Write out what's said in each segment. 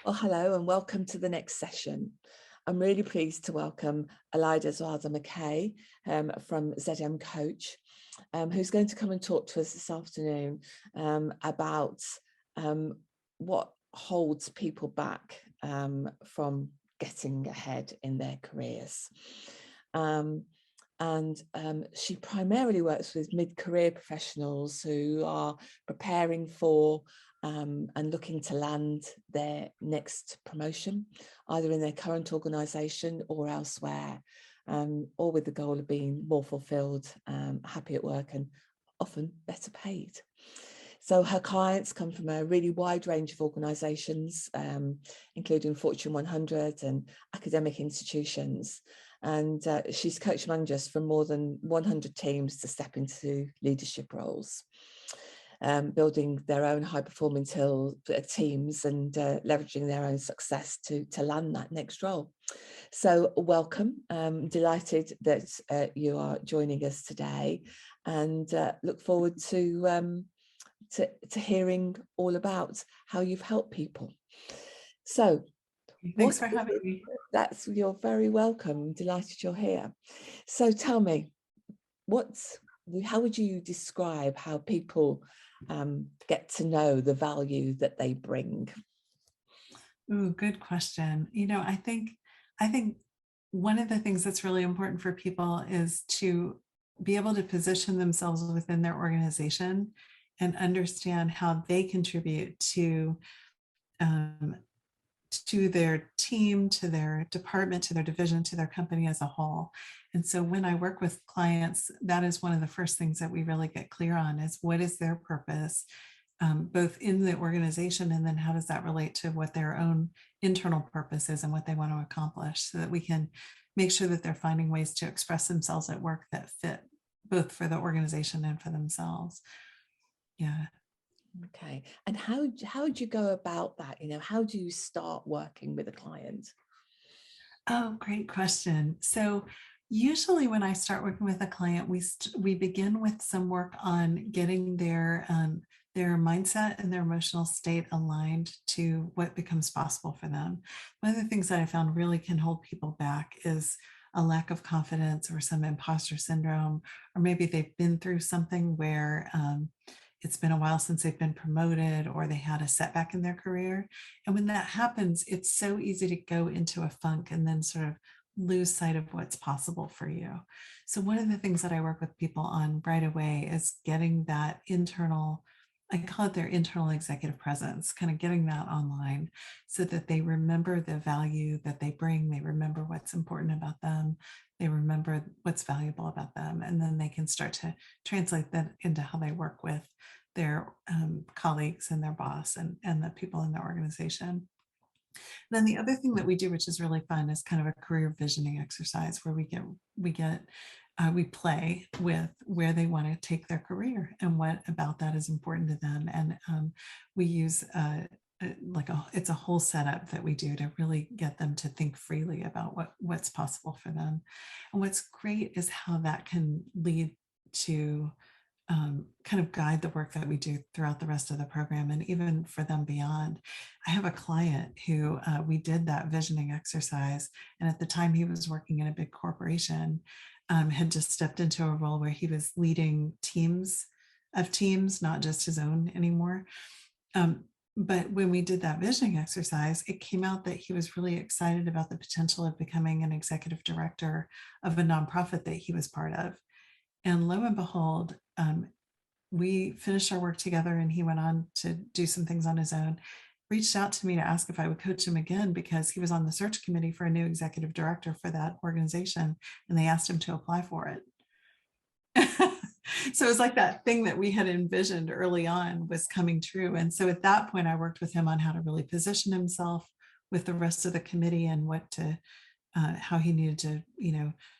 Well, hello and welcome to the next session. I'm really pleased to welcome Zweidler-McKay from ZM Coach, who's going to come and talk to us this afternoon about what holds people back from getting ahead in their careers. She primarily works with mid-career professionals who are preparing for and looking to land their next promotion, either in their current organisation or elsewhere, all with the goal of being more fulfilled, happy at work, and often better paid. So her clients come from a really wide range of organisations, including Fortune 100 and academic institutions. And she's coached managers from more than 100 teams to step into leadership roles, building their own high-performing teams and leveraging their own success to land that next role. So welcome. Delighted that you are joining us today, and look forward to hearing all about how you've helped people. So thanks for having me. You're very welcome. Delighted you're here. So tell me, how would you describe how people get to know the value that they bring? Ooh, good question. I think one of the things that's really important for people is to be able to position themselves within their organization and understand how they contribute to their team, to their department, to their division, to their company as a whole. And so when I work with clients, that is one of the first things that we really get clear on is what is their purpose, both in the organization, and then how does that relate to what their own internal purpose is and what they want to accomplish, so that we can make sure that they're finding ways to express themselves at work that fit both for the organization and for themselves. Yeah. Okay. And how do you go about that? How do you start working with a client? Oh, great question. So usually when I start working with a client, we begin with some work on getting their mindset and their emotional state aligned to what becomes possible for them. One of the things that I found really can hold people back is a lack of confidence or some imposter syndrome, or maybe they've been through something where it's been a while since they've been promoted, or they had a setback in their career. And when that happens, it's so easy to go into a funk and then sort of lose sight of what's possible for you. So one of the things that I work with people on right away is getting that internal, I call it their internal executive presence, kind of getting that online so that they remember the value that they bring. They remember what's important about them. They remember what's valuable about them. And then they can start to translate that into how they work with their colleagues and their boss and the people in the organization. Then the other thing that we do, which is really fun, is kind of a career visioning exercise where we play with where they want to take their career and what about that is important to them. And we use it's a whole setup that we do to really get them to think freely about what's possible for them. And what's great is how that can lead to kind of guide the work that we do throughout the rest of the program, and even for them beyond. I have a client who we did that visioning exercise, and at the time he was working in a big corporation, had just stepped into a role where he was leading teams, not just his own anymore. But when we did that visioning exercise, it came out that he was really excited about the potential of becoming an executive director of a nonprofit that he was part of. And lo and behold, we finished our work together, and he went on to do some things on his own, reached out to me to ask if I would coach him again because he was on the search committee for a new executive director for that organization, and they asked him to apply for it. So it was like that thing that we had envisioned early on was coming true. And so at that point, I worked with him on how to really position himself with the rest of the committee and how he needed to,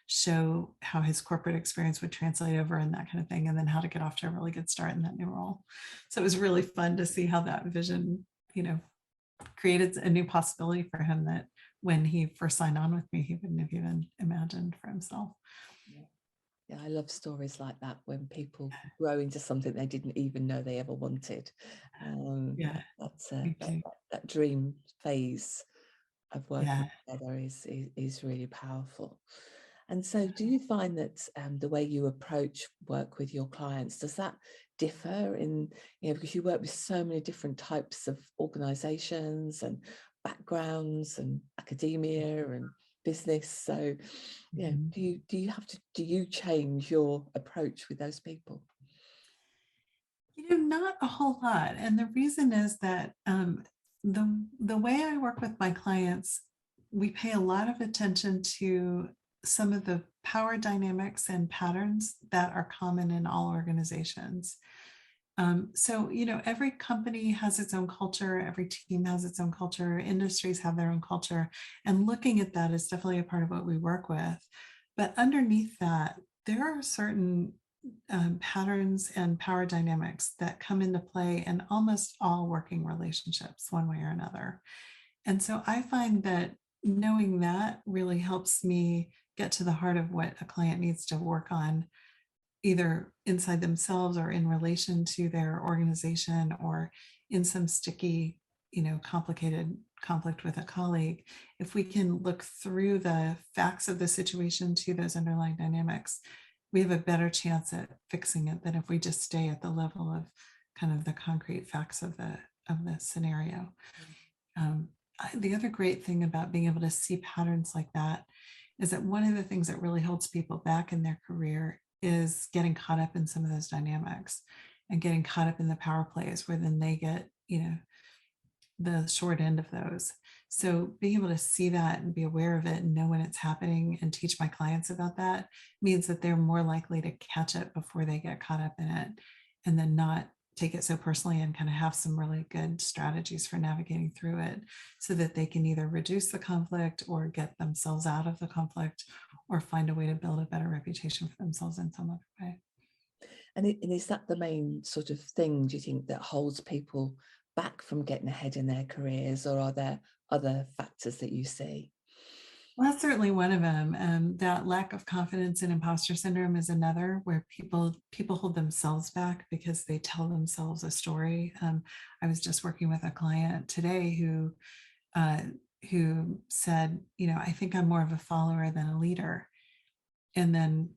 show how his corporate experience would translate over and that kind of thing, and then how to get off to a really good start in that new role. So it was really fun to see how that vision, created a new possibility for him that when he first signed on with me, he wouldn't have even imagined for himself. Yeah, I love stories like that when people grow into something they didn't even know they ever wanted. Yeah, That's me too. that dream phase of working Yeah. together is really powerful. And so, do you find that the way you approach work with your clients, does that differ in, because you work with so many different types of organizations and backgrounds and academia and business? So, Mhm. do you change your approach with those people? Not a whole lot. And the reason is that the way I work with my clients, we pay a lot of attention to some of the power dynamics and patterns that are common in all organizations. So, every company has its own culture, every team has its own culture, industries have their own culture. And looking at that is definitely a part of what we work with. But underneath that, there are certain patterns and power dynamics that come into play in almost all working relationships, one way or another. And so I find that knowing that really helps me get to the heart of what a client needs to work on, either inside themselves or in relation to their organization or in some sticky, complicated conflict with a colleague. If we can look through the facts of the situation to those underlying dynamics, we have a better chance at fixing it than if we just stay at the level of kind of the concrete facts of the scenario. The other great thing about being able to see patterns like that is that one of the things that really holds people back in their career is getting caught up in some of those dynamics and getting caught up in the power plays where then they get, the short end of those. So being able to see that and be aware of it and know when it's happening and teach my clients about that means that they're more likely to catch it before they get caught up in it, and then not take it so personally and kind of have some really good strategies for navigating through it so that they can either reduce the conflict or get themselves out of the conflict or find a way to build a better reputation for themselves in some other way. And is that the main sort of thing, do you think, that holds people back from getting ahead in their careers, or are there other factors that you see? Well, that's certainly one of them. That lack of confidence and imposter syndrome is another, where people hold themselves back because they tell themselves a story. I was just working with a client today uh, who said, I think I'm more of a follower than a leader. And then,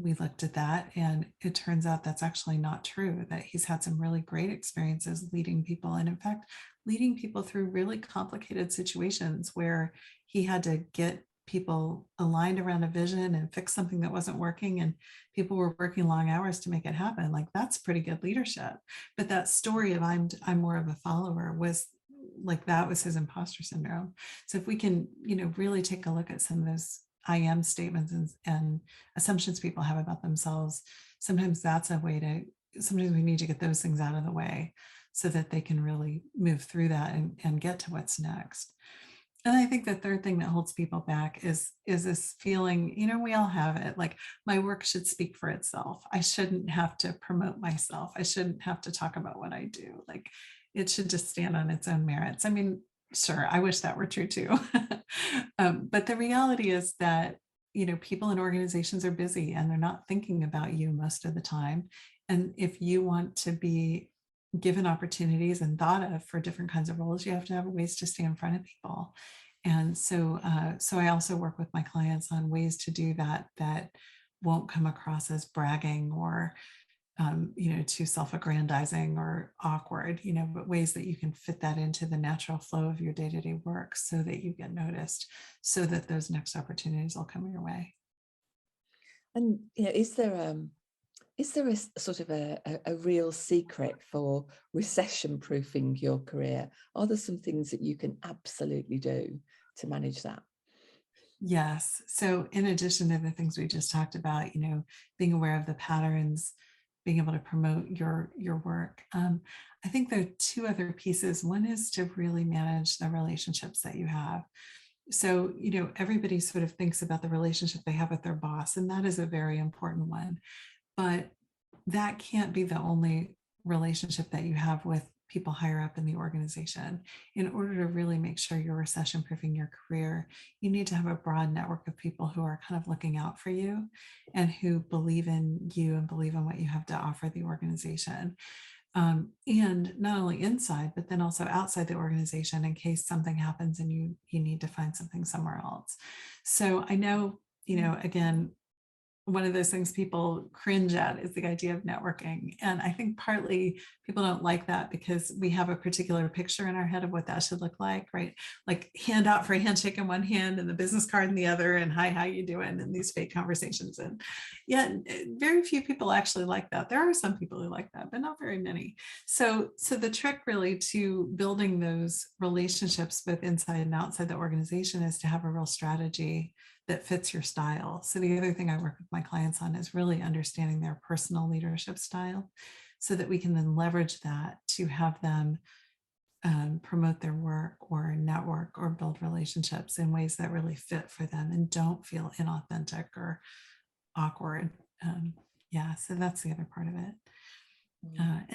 we looked at that and it turns out that's actually not true, that he's had some really great experiences leading people. And in fact, leading people through really complicated situations where he had to get people aligned around a vision and fix something that wasn't working. And people were working long hours to make it happen. Like, that's pretty good leadership. But that story of I'm more of a follower was like, that was his imposter syndrome. So if we can, really take a look at some of those I am statements and assumptions people have about themselves, sometimes that's a way sometimes we need to get those things out of the way so that they can really move through that and get to what's next. And I think the third thing that holds people back is this feeling, we all have it, like, my work should speak for itself. I shouldn't have to promote myself. I shouldn't have to talk about what I do. Like, it should just stand on its own merits. I mean, sure, I wish that were true too. But the reality is that, people in organizations are busy and they're not thinking about you most of the time. And if you want to be given opportunities and thought of for different kinds of roles, you have to have ways to stay in front of people. And so I also work with my clients on ways to do that that won't come across as bragging or too self-aggrandizing or awkward, but ways that you can fit that into the natural flow of your day-to-day work so that you get noticed, so that those next opportunities will come your way. And is there a sort of a real secret for recession proofing your career? Are there some things that you can absolutely do to manage that? Yes. So in addition to the things we just talked about, being aware of the patterns, being able to promote your work, I think there are two other pieces. One is to really manage the relationships that you have. So, everybody sort of thinks about the relationship they have with their boss, and that is a very important one. But that can't be the only relationship that you have with people higher up in the organization. In order to really make sure you're recession proofing your career, you need to have a broad network of people who are kind of looking out for you and who believe in you and believe in what you have to offer the organization. And not only inside, but then also outside the organization in case something happens and you need to find something somewhere else. So I know, again, one of those things people cringe at is the idea of networking. And I think partly people don't like that because we have a particular picture in our head of what that should look like, right? Like hand out for a handshake in one hand and the business card in the other, and hi, how you doing? And these fake conversations. And yet very few people actually like that. There are some people who like that, but not very many. So the trick really to building those relationships both inside and outside the organization is to have a real strategy that fits your style. So the other thing I work with my clients on is really understanding their personal leadership style so that we can then leverage that to have them promote their work or network or build relationships in ways that really fit for them and don't feel inauthentic or awkward. So that's the other part of it.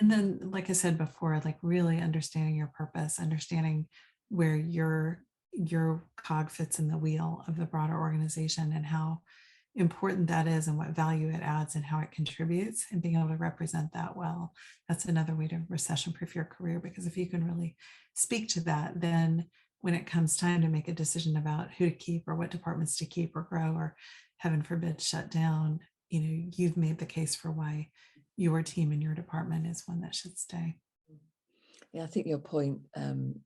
And then, like I said before, like really understanding your purpose, understanding where your cog fits in the wheel of the broader organization and how important that is and what value it adds and how it contributes, and being able to represent that well. That's another way to recession proof your career, because if you can really speak to that, then when it comes time to make a decision about who to keep or what departments to keep or grow or heaven forbid shut down, you've made the case for why your team and your department is one that should stay. Yeah, I think your point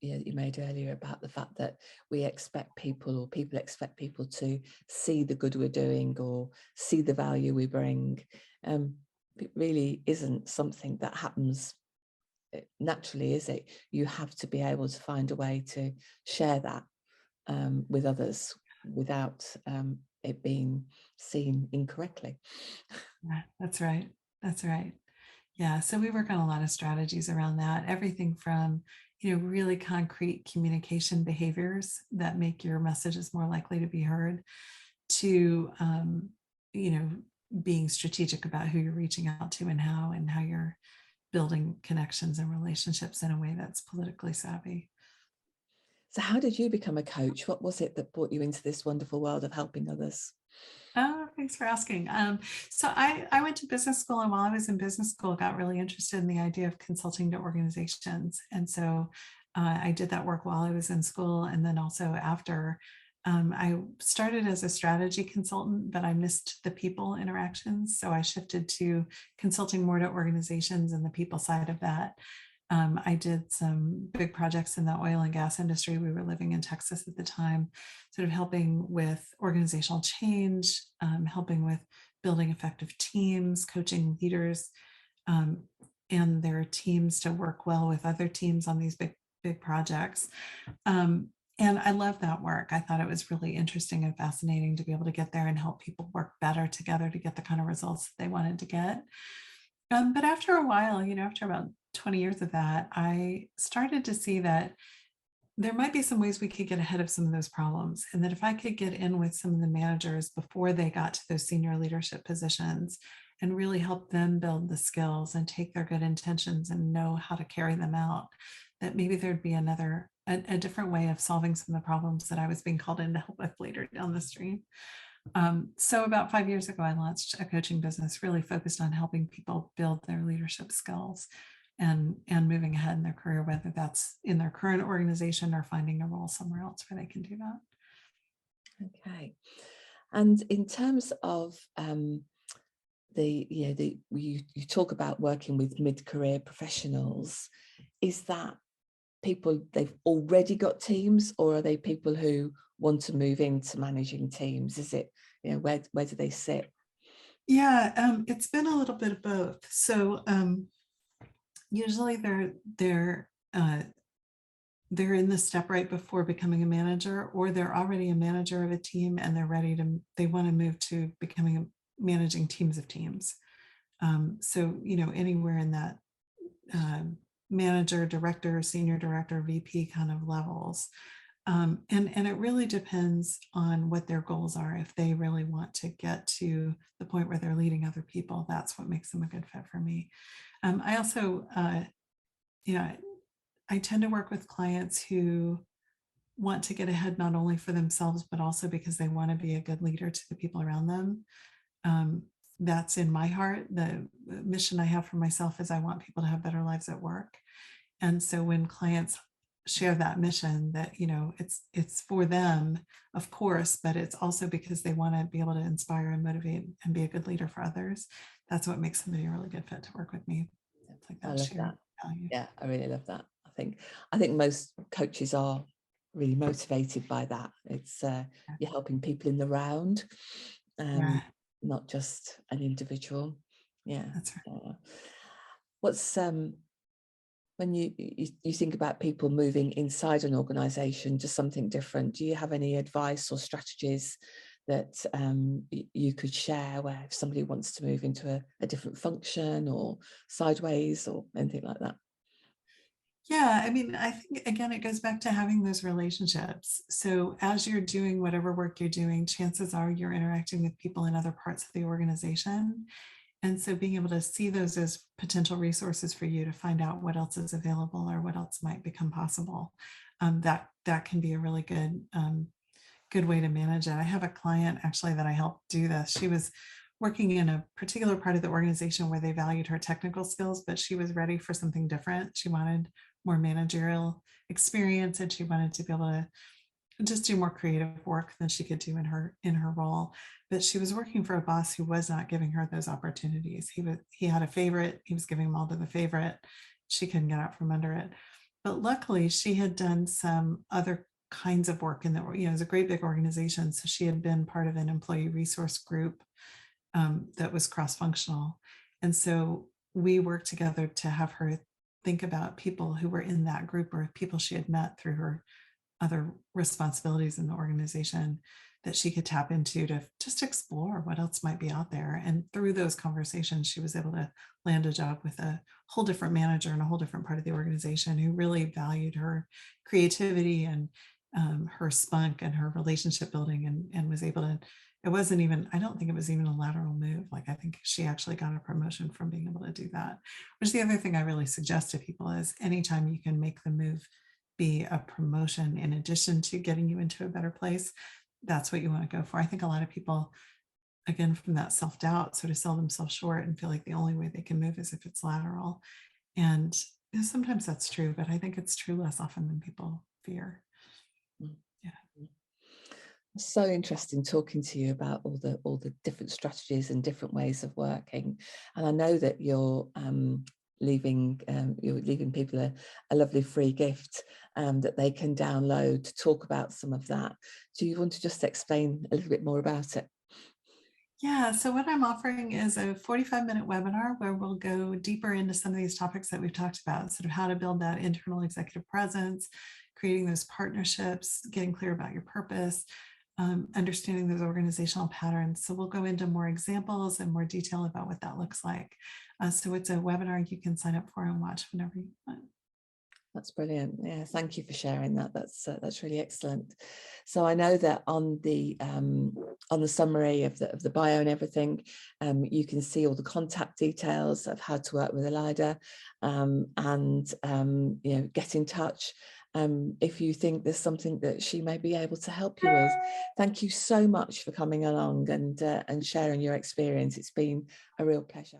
you made earlier about the fact that we expect people, or people expect people to see the good we're doing or see the value we bring, it really isn't something that happens naturally, is it? You have to be able to find a way to share that with others without it being seen incorrectly. Yeah, that's right. That's right. Yeah, so we work on a lot of strategies around that. Everything from, really concrete communication behaviors that make your messages more likely to be heard to, being strategic about who you're reaching out to and how you're building connections and relationships in a way that's politically savvy. So how did you become a coach? What was it that brought you into this wonderful world of helping others? Oh, thanks for asking. So I went to business school, and while I was in business school, got really interested in the idea of consulting to organizations. And so I did that work while I was in school. And then also after, I started as a strategy consultant, but I missed the people interactions. So I shifted to consulting more to organizations and the people side of that. I did some big projects in the oil and gas industry. We were living in Texas at the time, sort of helping with organizational change, helping with building effective teams, coaching leaders and their teams to work well with other teams on these big projects. And I loved that work. I thought it was really interesting and fascinating to be able to get there and help people work better together to get the kind of results that they wanted to get. But after a while, after about 20 years of that, I started to see that there might be some ways we could get ahead of some of those problems. And that if I could get in with some of the managers before they got to those senior leadership positions and really help them build the skills and take their good intentions and know how to carry them out, that maybe there'd be a different way of solving some of the problems that I was being called in to help with later down the stream. So about 5 years ago, I launched a coaching business really focused on helping people build their leadership skills and moving ahead in their career, whether that's in their current organization or finding a role somewhere else where they can do that. Okay. And in terms of you talk about working with mid-career professionals, is that people they've already got teams, or are they people who want to move into managing teams? Is it, where do they sit? Yeah, it's been a little bit of both. So usually they're in the step right before becoming a manager, or they're already a manager of a team and they want to move to becoming managing teams of teams. So anywhere in that manager, director, senior director, VP kind of levels. And it really depends on what their goals are. If they really want to get to the point where they're leading other people, that's what makes them a good fit for me. I also, I tend to work with clients who want to get ahead not only for themselves, but also because they want to be a good leader to the people around them. Um, that's in my heart. The mission I have for myself is I want people to have better lives at work. And so when clients share that mission, that, it's for them, of course, but it's also because they want to be able to inspire and motivate and be a good leader for others. That's what makes somebody a really good fit to work with me. It's like I that love shared that. value. Yeah, I really love that. I think most coaches are really motivated by that. It's you're helping people in the round, Yeah, not just an individual. Yeah. that's right. What's when you think about people moving inside an organization, just something different, do you have any advice or strategies that you could share, where if somebody wants to move into a different function or sideways or anything like that? Yeah, I mean, I think again, it goes back to having those relationships. So as you're doing whatever work you're doing, chances are you're interacting with people in other parts of the organization. And so being able to see those as potential resources for you to find out what else is available or what else might become possible, that can be a really good way to manage it. I have a client actually that I helped do this. She was working in a particular part of the organization where they valued her technical skills, but she was ready for something different. She wanted more managerial experience, and she wanted to be able to just do more creative work than she could do in her role. But she was working for a boss who was not giving her those opportunities. He had a favorite, he was giving them all to the favorite. She couldn't get out from under it. But luckily she had done some other kinds of work in the, it was a great big organization. So she had been part of an employee resource group that was cross-functional. And so we worked together to have her think about people who were in that group or people she had met through her other responsibilities in the organization that she could tap into to just explore what else might be out there. And through those conversations, she was able to land a job with a whole different manager in a whole different part of the organization who really valued her creativity and her spunk and her relationship building, and was able to, it wasn't even, I don't think it was even a lateral move. Like I think she actually got a promotion from being able to do that, which is the other thing I really suggest to people is anytime you can make the move be a promotion in addition to getting you into a better place, that's what you want to go for. I think a lot of people, again, from that self-doubt, sort of sell themselves short and feel like the only way they can move is if it's lateral. And sometimes that's true, but I think it's true less often than people fear. Yeah. So interesting talking to you about all the different strategies and different ways of working. And I know that you're leaving people a lovely free gift that they can download to talk about some of that. Do you want to just explain a little bit more about it? Yeah, so what I'm offering is a 45-minute webinar where we'll go deeper into some of these topics that we've talked about, sort of how to build that internal executive presence, creating those partnerships, getting clear about your purpose, understanding those organizational patterns. So we'll go into more examples and more detail about what that looks like. So it's a webinar you can sign up for and watch whenever you want. That's brilliant. Yeah, thank you for sharing that. That's really excellent. So I know that on the summary of the bio and everything, you can see all the contact details of how to work with Elida, and get in touch if you think there's something that she may be able to help you with. Thank you so much for coming along and sharing your experience. It's been a real pleasure.